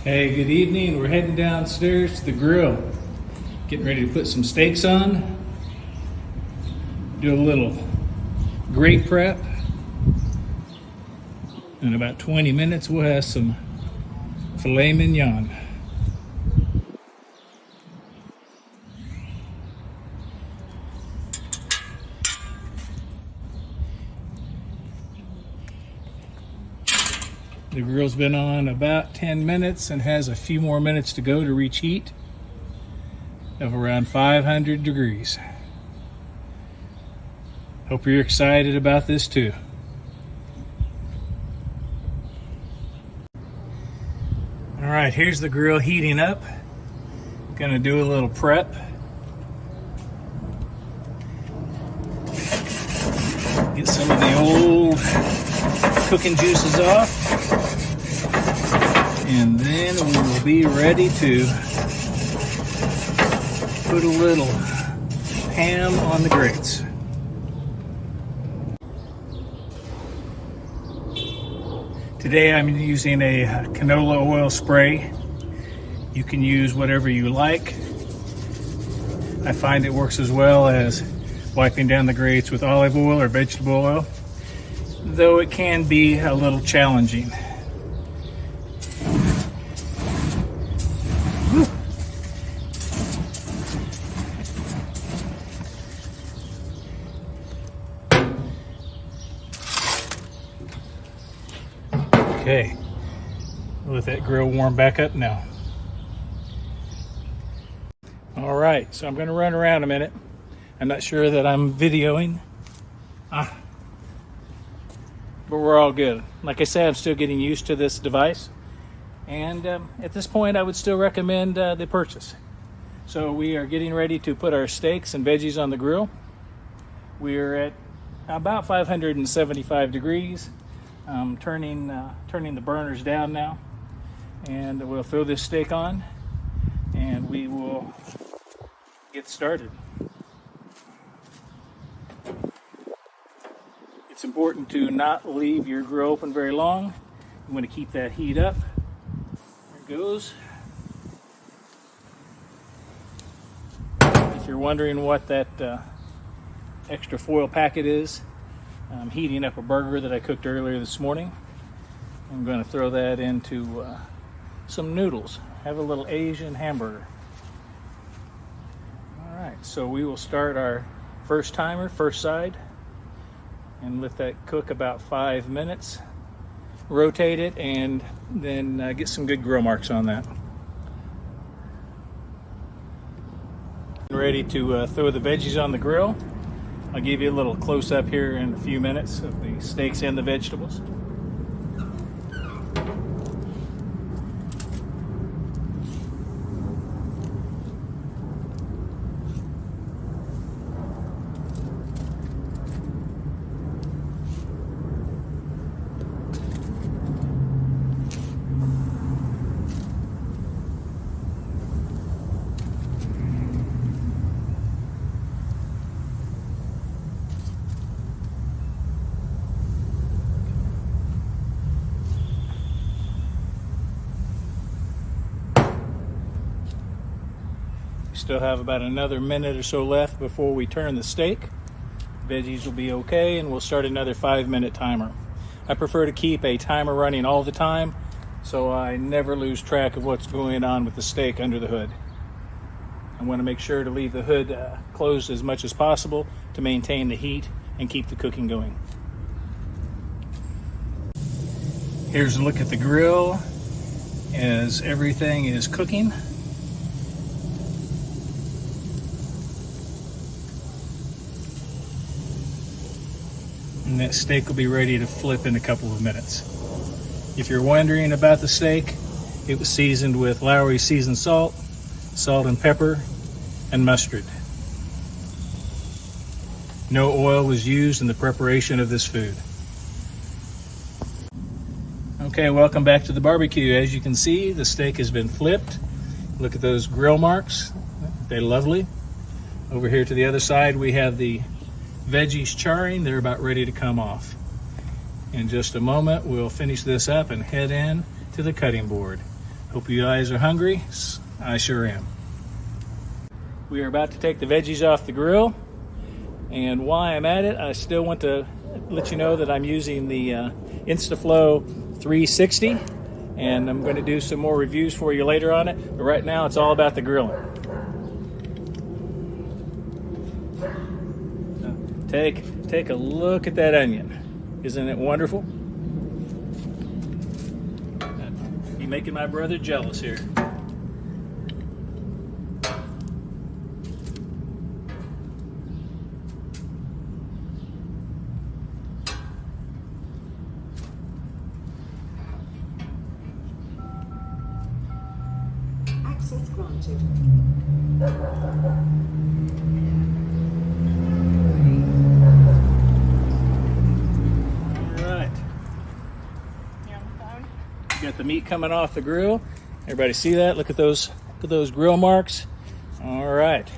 Hey, good evening. We're heading downstairs to the grill. Getting ready to put some steaks on. Do a little grate prep. In about 20 minutes, we'll have some filet mignon. The grill's been on about 10 minutes and has a few more minutes to go to reach heat of around 500 degrees. Hope you're excited about this too. All right, here's the grill heating up. Gonna do a little prep. Get some of the old cooking juices off. And then we will be ready to put a little ham on the grates. Today I'm using a canola oil spray. You can use whatever you like. I find it works as well as wiping down the grates with olive oil or vegetable oil, though it can be a little challenging. Okay, let that grill warm back up now. All right, so I'm going to run around a minute. I'm not sure that I'm videoing, but we're all good. Like I said, I'm still getting used to this device, and at this point I would still recommend the purchase. So we are getting ready to put our steaks and veggies on the grill. We're at about 575 degrees. Turning the burners down now, and we'll throw this steak on and we will get started. It's important to not leave your grill open very long. You want to keep that heat up. There it goes. If you're wondering what that extra foil packet is, I'm heating up a burger that I cooked earlier this morning. I'm going to throw that into some noodles. Have a little Asian hamburger. All right, so we will start our first timer, first side, and let that cook about 5 minutes. Rotate it and then get some good grill marks on that. Ready to throw the veggies on the grill. I'll give you a little close-up here in a few minutes of the steaks and the vegetables. Still have about another minute or so left before we turn the steak. Veggies will be okay, and we'll start another 5-minute timer. I prefer to keep a timer running all the time so I never lose track of what's going on with the steak under the hood. I want to make sure to leave the hood closed as much as possible to maintain the heat and keep the cooking going. Here's a look at the grill as everything is cooking. And that steak will be ready to flip in a couple of minutes. If you're wondering about the steak, it was seasoned with Lowry seasoned salt, salt and pepper, and mustard. No oil was used in the preparation of this food. Okay, welcome back to the barbecue. As you can see, the steak has been flipped. Look at those grill marks. They're lovely. Over here to the other side, we have the veggies charring. They're about ready to come off. In just a moment, we'll finish this up and head in to the cutting board. Hope you guys are hungry. I sure am. We are about to take the veggies off the grill, and while I'm at it, I still want to let you know that I'm using the Insta360, and I'm going to do some more reviews for you later on it, but right now it's all about the grilling. Take a look at that onion. Isn't it wonderful? You're making my brother jealous here. Access granted. Got the meat coming off the grill. Everybody see that? Look at those grill marks. All right.